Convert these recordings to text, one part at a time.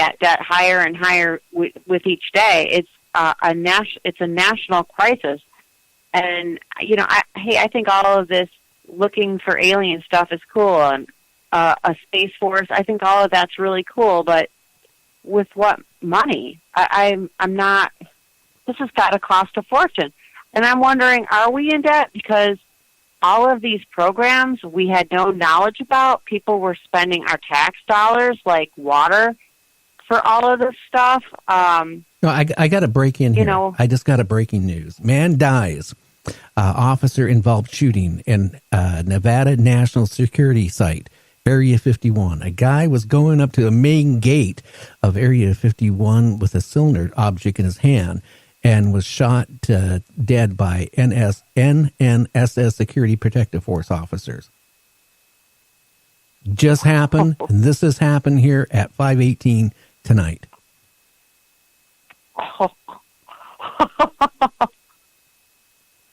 that debt higher and higher with each day. It's it's a national crisis. And, I think all of this looking for alien stuff is cool, and a space force, I think all of that's really cool, but with what money? I'm not, this has got to cost a fortune. And I'm wondering, are we in debt because all of these programs we had no knowledge about, people were spending our tax dollars like water for all of this stuff? No, I got to break in here. I just got a breaking news. Man dies. Officer involved shooting in Nevada National Security Site, Area 51. A guy was going up to the main gate of Area 51 with a cylinder object in his hand and was shot dead by NNSS Security Protective Force officers. Just happened, and this has happened here at 5:18 tonight.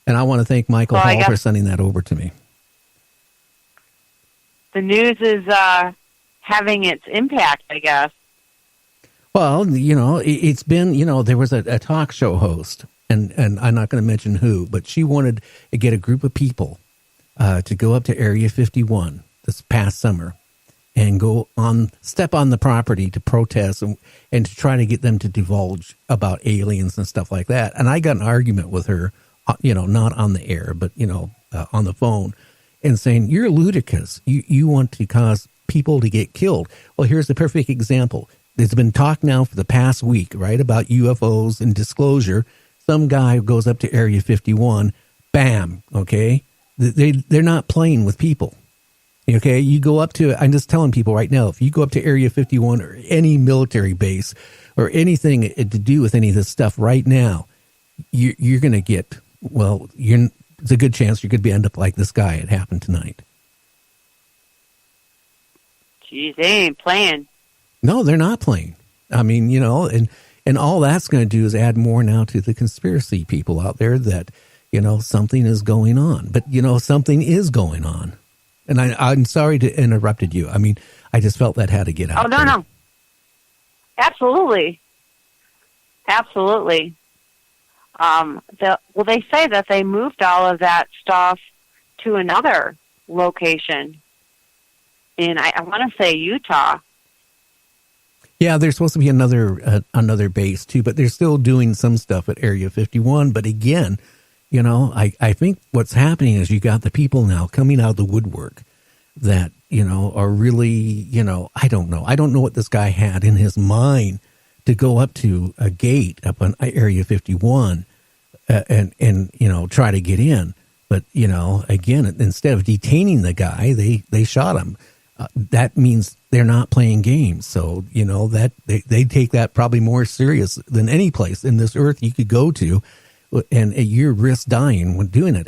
And I want to thank Michael Hall for sending that over to me. The news is having its impact, I guess. Well, it's been, there was a talk show host, and I'm not going to mention who, but she wanted to get a group of people to go up to Area 51 this past summer and step on the property to protest and to try to get them to divulge about aliens and stuff like that. And I got an argument with her, not on the air, but, on the phone, and saying, you're ludicrous. You want to cause people to get killed. Well, here's the perfect example. There's been talk now for the past week, right, about UFOs and disclosure. Some guy goes up to Area 51, bam, okay? They're not playing with people, okay? You go up to, I'm just telling people right now, if you go up to Area 51 or any military base or anything to do with any of this stuff right now, you're going to get, it's a good chance you're going to end up like this guy. It happened tonight. Geez, they ain't playing. No, they're not playing. I mean, and all that's going to do is add more now to the conspiracy people out there that, something is going on. But, something is going on. And I'm sorry to interrupted you. I mean, I just felt that had to get out. Oh, no. Absolutely. Absolutely. They say that they moved all of that stuff to another location in, I want to say, Utah. Yeah, there's supposed to be another base too, but they're still doing some stuff at Area 51. But again, I think what's happening is you got the people now coming out of the woodwork that, are really, I don't know. I don't know what this guy had in his mind to go up to a gate up on Area 51 and try to get in. But, again, instead of detaining the guy, they shot him. That means they're not playing games. So, that they take that probably more serious than any place in this earth you could go to, and you risk dying when doing it.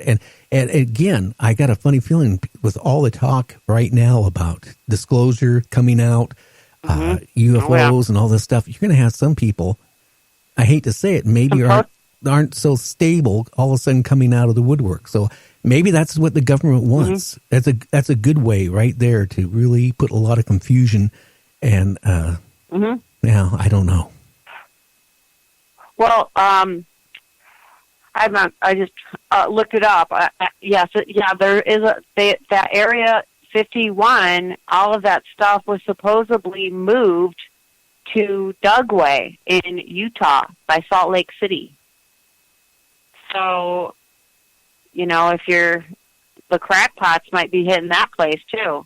And again, I got a funny feeling with all the talk right now about disclosure coming out, UFOs and all this stuff, you're going to have some people, I hate to say it, maybe aren't so stable all of a sudden coming out of the woodwork. So maybe that's what the government wants. That's a good way right there to really put a lot of confusion. And I don't know. Well, I just looked it up. Yes, there is that Area 51. All of that stuff was supposedly moved to Dugway in Utah by Salt Lake City. So, if the crackpots might be hitting that place too.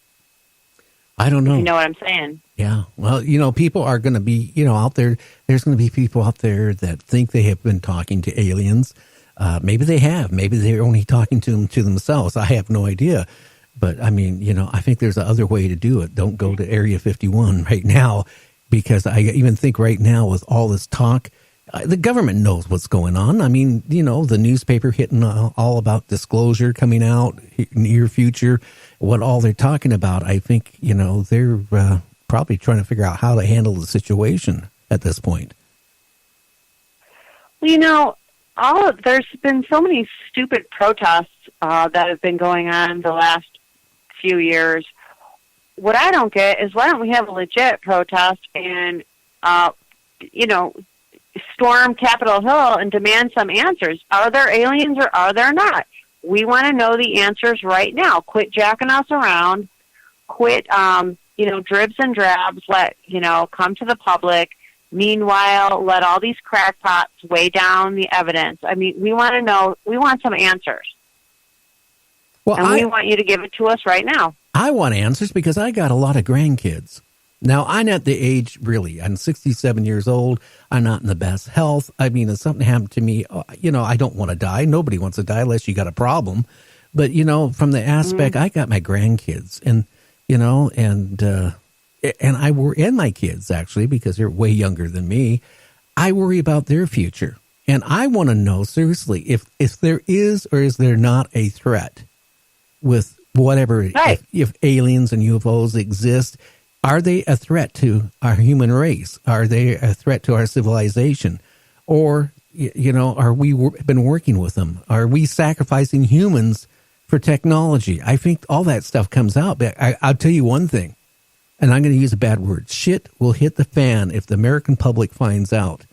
I don't know. You know what I'm saying? Yeah. Well, people are going to be, out there. There's going to be people out there that think they have been talking to aliens. Maybe they have. Maybe they're only talking to themselves. I have no idea. But I mean, I think there's another way to do it. Don't go to Area 51 right now, because I even think right now with all this talk, the government knows what's going on. I mean, the newspaper hitting all about disclosure coming out near future, what all they're talking about. I think, they're probably trying to figure out how to handle the situation at this point. Well, there's been so many stupid protests that have been going on the last few years. What I don't get is, why don't we have a legit protest and uh, you know, storm Capitol Hill and demand some answers. Are there aliens or are there not? We want to know the answers right now. Quit jacking us around. Quit, dribs and drabs. Come to the public. Meanwhile, let all these crackpots weigh down the evidence. I mean, we want to know. We want some answers. Well, and we want you to give it to us right now. I want answers because I got a lot of grandkids. Now, I'm at the age, really, I'm 67 years old. I'm not in the best health. I mean, if something happened to me, I don't want to die. Nobody wants to die unless you got a problem. But, from the aspect, I got my grandkids and I worry, and my kids, actually, because they're way younger than me. I worry about their future. And I want to know, seriously, if there is or is there not a threat with whatever, right. if aliens and UFOs exist. Are they a threat to our human race? Are they a threat to our civilization? Or, are we been working with them? Are we sacrificing humans for technology? I think all that stuff comes out. But I'll tell you one thing, and I'm going to use a bad word. Shit will hit the fan if the American public finds out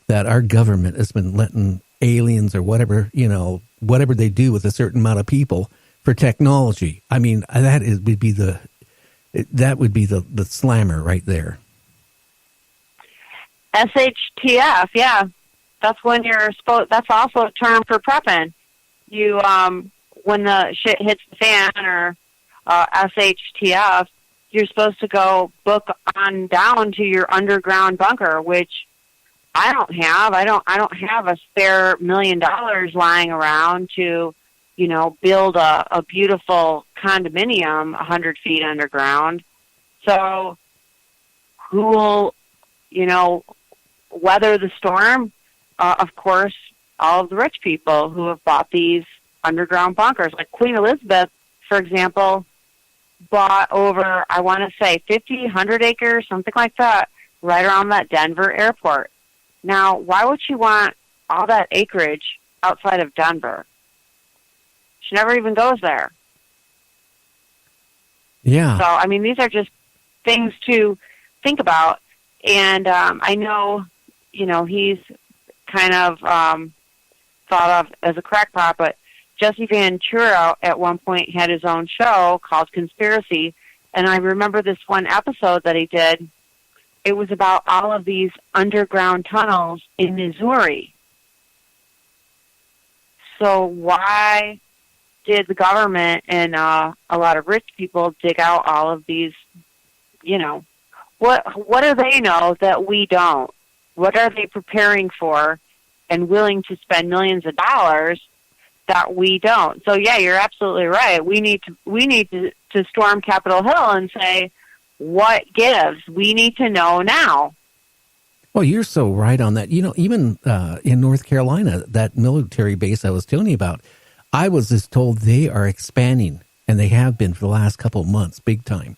that our government has been letting aliens or whatever they do with a certain amount of people for technology. I mean, would be the slammer right there. SHTF, yeah. That's when that's also a term for prepping. You, when the shit hits the fan or SHTF, you're supposed to go book on down to your underground bunker, which I don't have. I don't have a spare $1 million lying around to, build a beautiful condominium 100 feet underground. So who will, weather the storm? Of course, all of the rich people who have bought these underground bunkers. Like Queen Elizabeth, for example, bought over, I want to say, 50, 100 acres, something like that, right around that Denver airport. Now, why would she want all that acreage outside of Denver? She never even goes there. Yeah. So, I mean, these are just things to think about. And I know, he's kind of thought of as a crackpot, but Jesse Ventura at one point had his own show called Conspiracy. And I remember this one episode that he did. It was about all of these underground tunnels in Missouri. So why did the government and a lot of rich people dig out all of these, what do they know that we don't? What are they preparing for and willing to spend millions of dollars that we don't? So yeah, you're absolutely right. We need to storm Capitol Hill and say, what gives? We need to know now. Well, you're so right on that. Even in North Carolina, that military base I was telling you about, I was just told they are expanding, and they have been for the last couple of months, big time.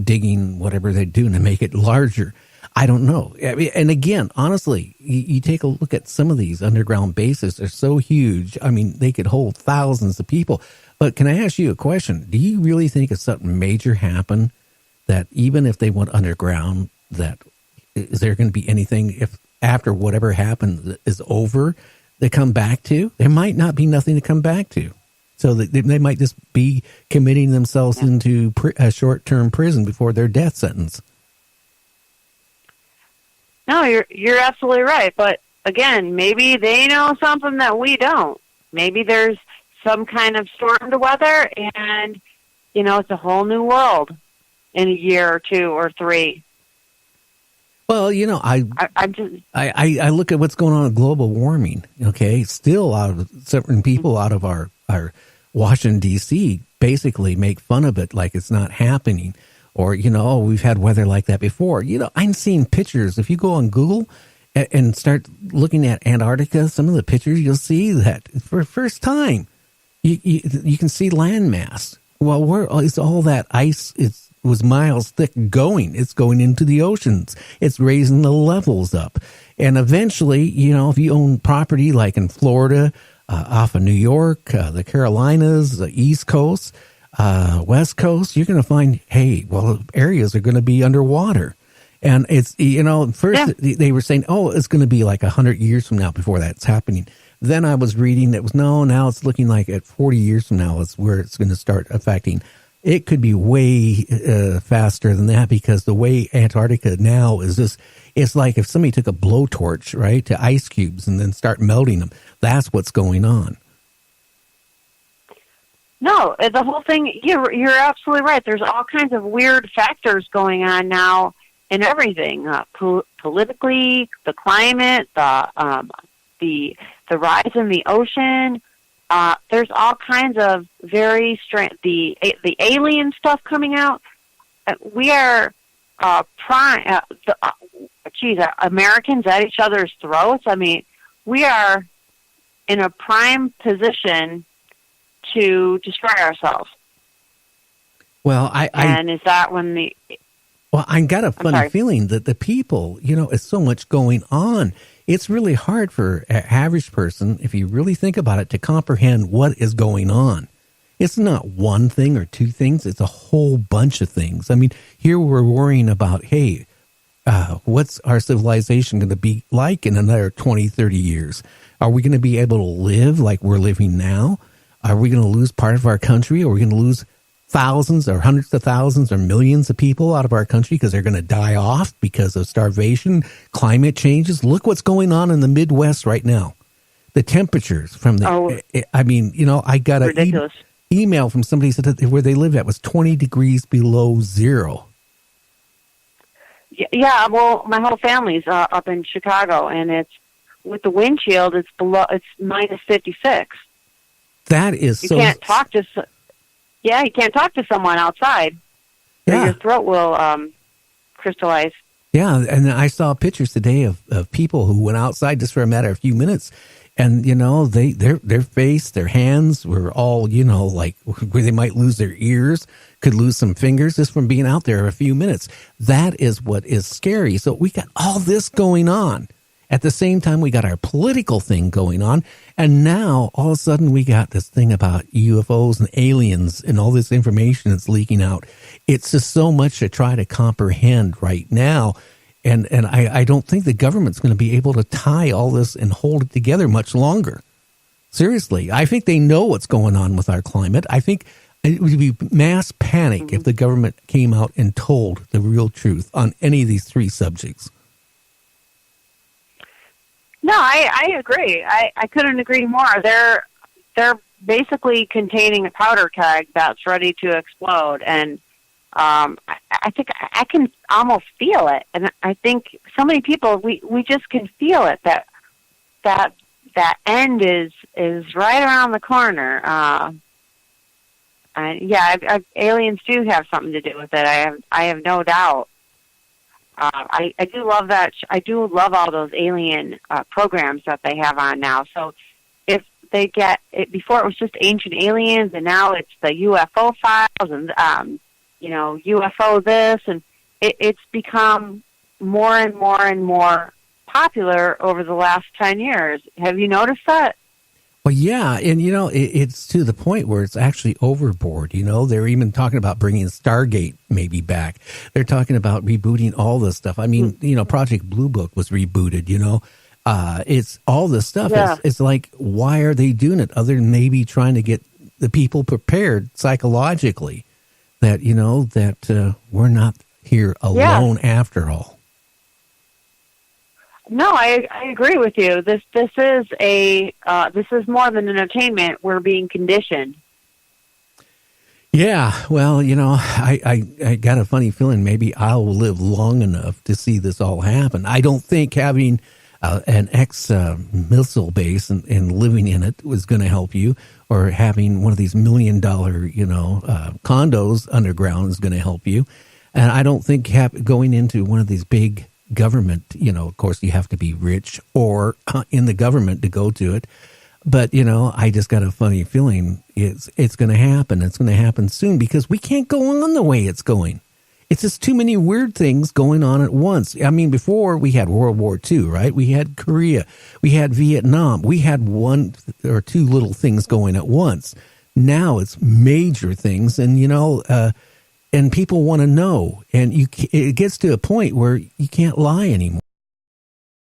Digging whatever they're doing to make it larger. I don't know. And again, honestly, you take a look at some of these underground bases. They're so huge. I mean, they could hold thousands of people. But can I ask you a question? Do you really think if something major happened, that even if they went underground, that is there going to be anything if after whatever happened is over, they come back to? There might not be nothing to come back to. So they might just be committing themselves into a short-term prison before their death sentence. No, you're absolutely right. But again, maybe they know something that we don't. Maybe there's some kind of storm to weather, and it's a whole new world in a year or 2 or 3. Well, I look at what's going on with global warming. Okay, still certain people out of our Washington D.C. basically make fun of it like it's not happening, or we've had weather like that before. I'm seeing pictures. If you go on Google and start looking at Antarctica, some of the pictures you'll see that for the first time you can see landmass. Well, where is all that ice? Was miles thick going. It's going into the oceans. It's raising the levels up. And eventually, if you own property like in Florida, off of New York, the Carolinas, the East Coast, West Coast, you're going to find, areas are going to be underwater. And it's, first they were saying, oh, it's going to be like 100 years from now before that's happening. Then I was reading that now it's looking like at 40 years from now is where it's going to start affecting. It could be way faster than that, because the way Antarctica now is just, it's like if somebody took a blowtorch, right, to ice cubes and then start melting them. That's what's going on. No, the whole thing, you're absolutely right. There's all kinds of weird factors going on now in everything, politically, the climate, the rise in the ocean. There's all kinds of very strange, the alien stuff coming out. We are Americans at each other's throats. I mean, we are in a prime position to destroy ourselves. Well, is that when the... Well, I got a funny feeling that the people, it's so much going on. It's really hard for an average person, if you really think about it, to comprehend what is going on. It's not one thing or two things. It's a whole bunch of things. I mean, here we're worrying about, hey, what's our civilization going to be like in another 20, 30 years? Are we going to be able to live like we're living now? Are we going to lose part of our country? Are we going to lose thousands or hundreds of thousands or millions of people out of our country because they're going to die off because of starvation, climate changes? Look what's going on in the Midwest right now. The temperatures from I got an email from somebody said that where they lived at was 20 degrees below zero. Yeah, well, my whole family's up in Chicago, and it's with the wind chill, it's minus 56. That is you can't talk to. Yeah, you can't talk to someone outside. Yeah. Your throat will crystallize. Yeah, and I saw pictures today of people who went outside just for a matter of a few minutes, and their face, their hands were all like where they might lose their ears, could lose some fingers just from being out there a few minutes. That is what is scary. So we got all this going on. At the same time, we got our political thing going on. And now, all of a sudden, we got this thing about UFOs and aliens and all this information that's leaking out. It's just so much to try to comprehend right now. And I don't think the government's going to be able to tie all this and hold it together much longer. Seriously, I think they know what's going on with our climate. I think it would be mass panic if the government came out and told the real truth on any of these three subjects. No, I agree. I couldn't agree more. They're basically containing a powder keg that's ready to explode, and I think I can almost feel it. And I think so many people we just can feel it that end is right around the corner. Aliens do have something to do with it. I have no doubt. I do love that. I do love all those alien programs that they have on now. So if they get it, before it was just Ancient Aliens, and now it's the UFO files and UFO this, and it's become more and more and more popular over the last 10 years. Have you noticed that? Well, yeah, and it's to the point where it's actually overboard. They're even talking about bringing Stargate maybe back. They're talking about rebooting all this stuff. I mean, Project Blue Book was rebooted. It's all this stuff. Yeah. It's like, why are they doing it? Other than maybe trying to get the people prepared psychologically that we're not here alone after all. No, I agree with you. This is more than entertainment. We're being conditioned. Yeah, well, I got a funny feeling maybe I'll live long enough to see this all happen. I don't think having an missile base and living in it was going to help you, or having one of these $1 million condos underground is going to help you. And I don't think going into one of these big government, of course you have to be rich or in the government to go to it. But, I just got a funny feeling it's going to happen. It's going to happen soon, because we can't go on the way it's going. It's just too many weird things going on at once. I mean, before we had World War II, right? We had Korea, we had Vietnam, we had one or two little things going at once. Now it's major things. And, and people want to know, and it gets to a point where you can't lie anymore.